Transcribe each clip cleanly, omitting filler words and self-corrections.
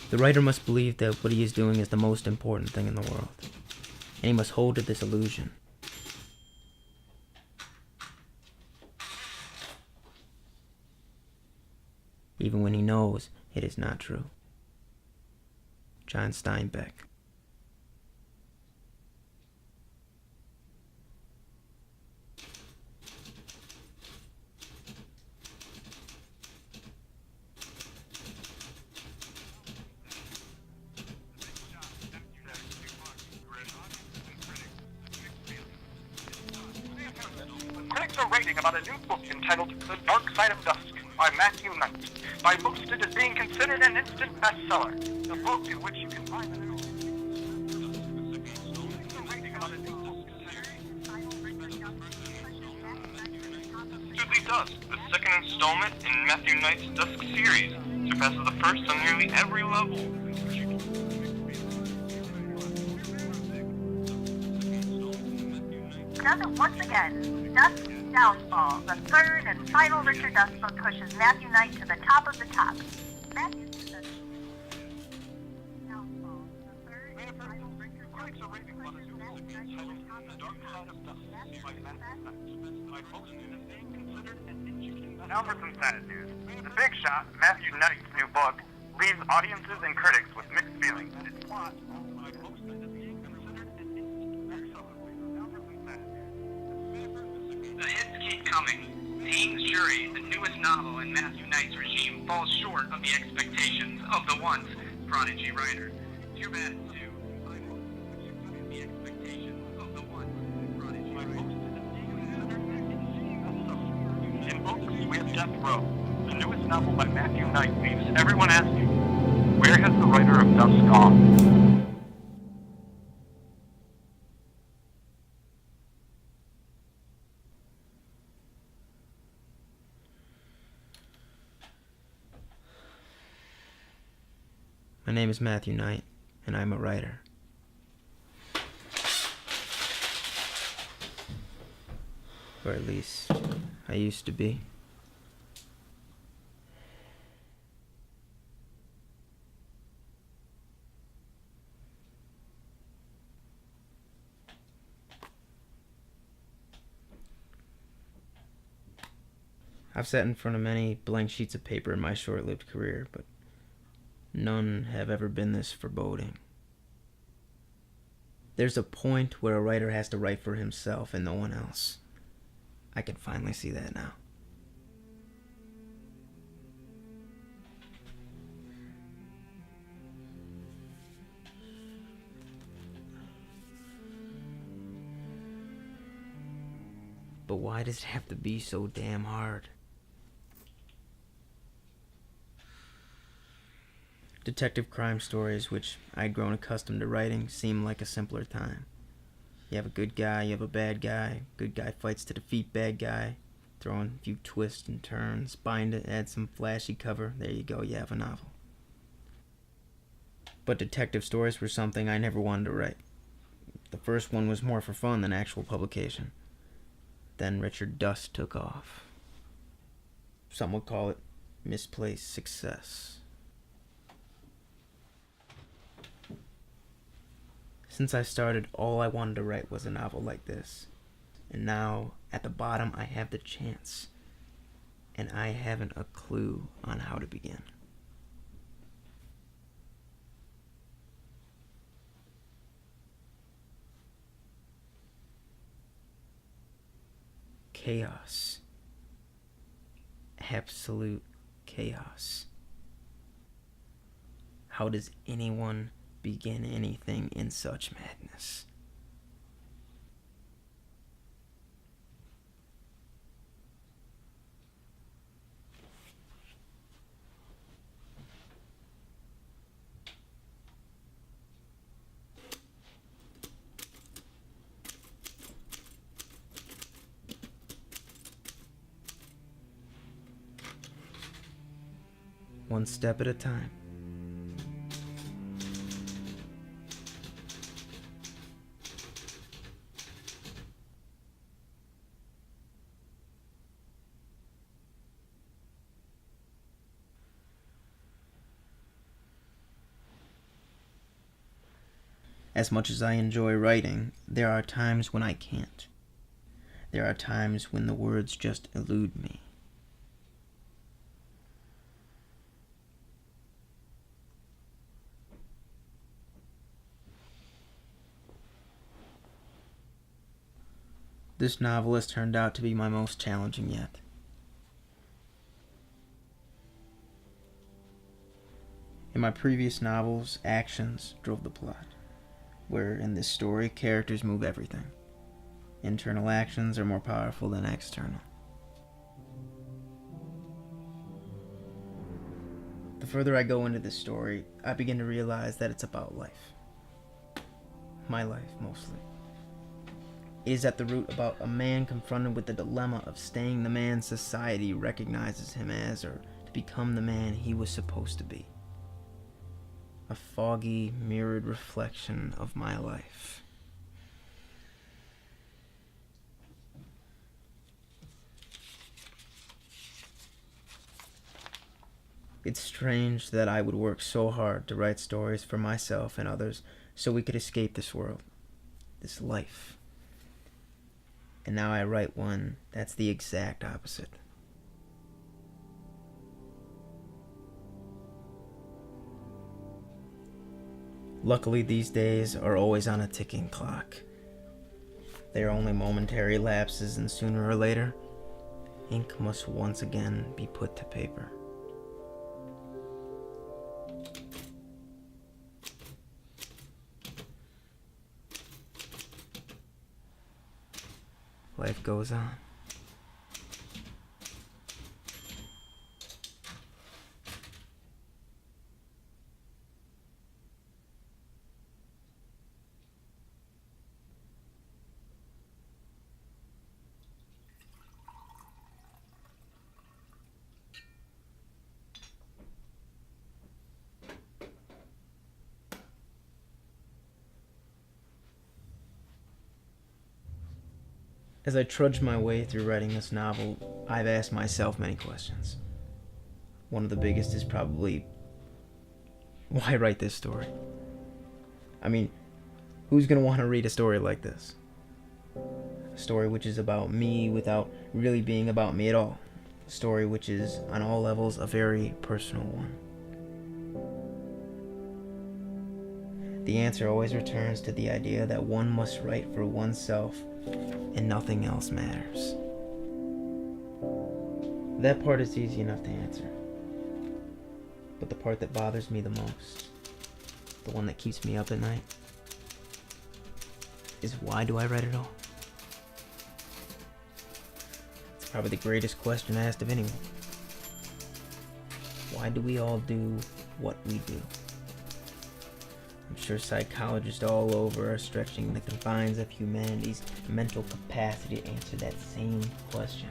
The writer must believe that what he is doing is the most important thing in the world, and he must hold to this illusion. Even when he knows it is not true. John Steinbeck. Critics are writing about a new book entitled The Dark Side of Dusk by Matthew Knight. By Boosted as being considered an instant bestseller. The book in which you can find the new Susie Dusk, the second installment in Matthew Knight's Dusk series, surpasses the first on nearly every level. Once again, Dusk's Downfall, the third and final Richard Dusk book, pushes Matthew Knight to the top of the top. Matthew's Downfall, the third and final Richard Dusk book, pushes Matthew Knight to the top of the top. Now for some sad news. The big shot, Matthew Knight's new book, leaves audiences and critics with mixed feelings. Its plot, the hits keep coming. Dean's Jury, the newest novel in Matthew Knight's regime, falls short of the expectations of the once prodigy writer. Too bad, too. The expectations of the once prodigy writer. In books, we have Death Row. The newest novel by Matthew Knight leaves everyone asking, where has the writer of Dusk gone? My name is Matthew Knight, and I'm a writer. Or at least, I used to be. I've sat in front of many blank sheets of paper in my short-lived career, but none have ever been this foreboding. There's a point where a writer has to write for himself and no one else. I can finally see that now. But why does it have to be so damn hard? Detective crime stories, which I'd grown accustomed to writing, seem like a simpler time. You have a good guy, you have a bad guy. Good guy fights to defeat bad guy. Throw in a few twists and turns, bind it, add some flashy cover. There you go, you have a novel. But detective stories were something I never wanted to write. The first one was more for fun than actual publication. Then Richard Dusk took off. Some would call it misplaced success. Since I started, all I wanted to write was a novel like this. And now, at the bottom, I have the chance. And I haven't a clue on how to begin. Chaos. Absolute chaos. How does anyone begin anything in such madness? One step at a time. As much as I enjoy writing, there are times when I can't. There are times when the words just elude me. This novel has turned out to be my most challenging yet. In my previous novels, actions drove the plot, where in this story, characters move everything. Internal actions are more powerful than external. The further I go into this story, I begin to realize that it's about life. My life, mostly. It is at the root about a man confronted with the dilemma of staying the man society recognizes him as, or to become the man he was supposed to be. A foggy, mirrored reflection of my life. It's strange that I would work so hard to write stories for myself and others so we could escape this world, this life. And now I write one that's the exact opposite. Luckily, these days are always on a ticking clock. They are only momentary lapses, and sooner or later, ink must once again be put to paper. Life goes on. As I trudge my way through writing this novel, I've asked myself many questions. One of the biggest is probably, why write this story? I mean, who's going to want to read a story like this? A story which is about me without really being about me at all. A story which is, on all levels, a very personal one. The answer always returns to the idea that one must write for oneself and nothing else matters. That part is easy enough to answer. But the part that bothers me the most, the one that keeps me up at night, is why do I write it all? It's probably the greatest question asked of anyone. Why do we all do what we do? I'm sure psychologists all over are stretching the confines of humanity's mental capacity to answer that same question.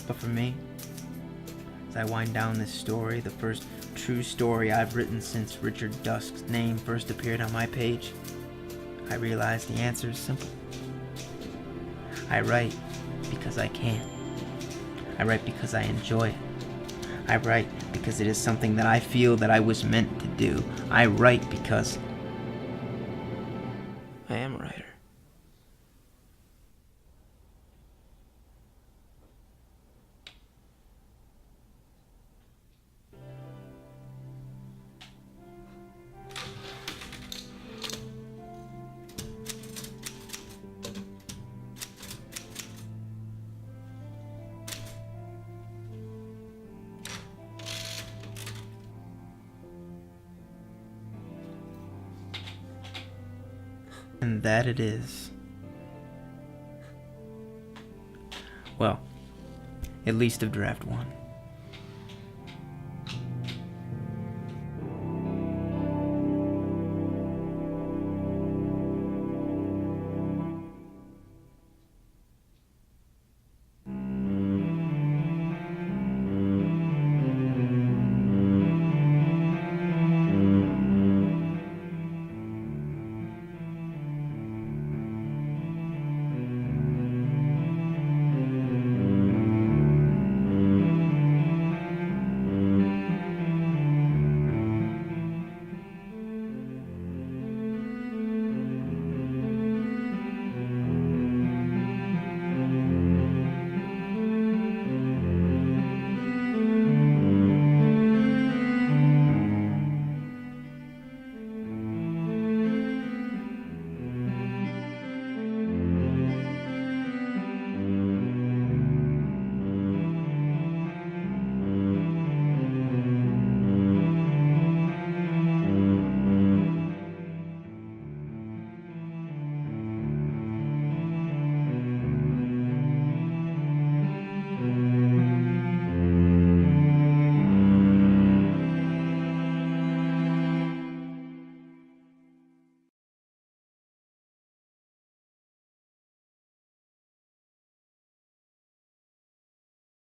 But for me, as I wind down this story, the first true story I've written since Richard Dusk's name first appeared on my page, I realize the answer is simple. I write because I can. I write because I enjoy it. I write because it is something that I feel that I was meant to do. I write because I am a writer. And that it is. Well, at least of draft one.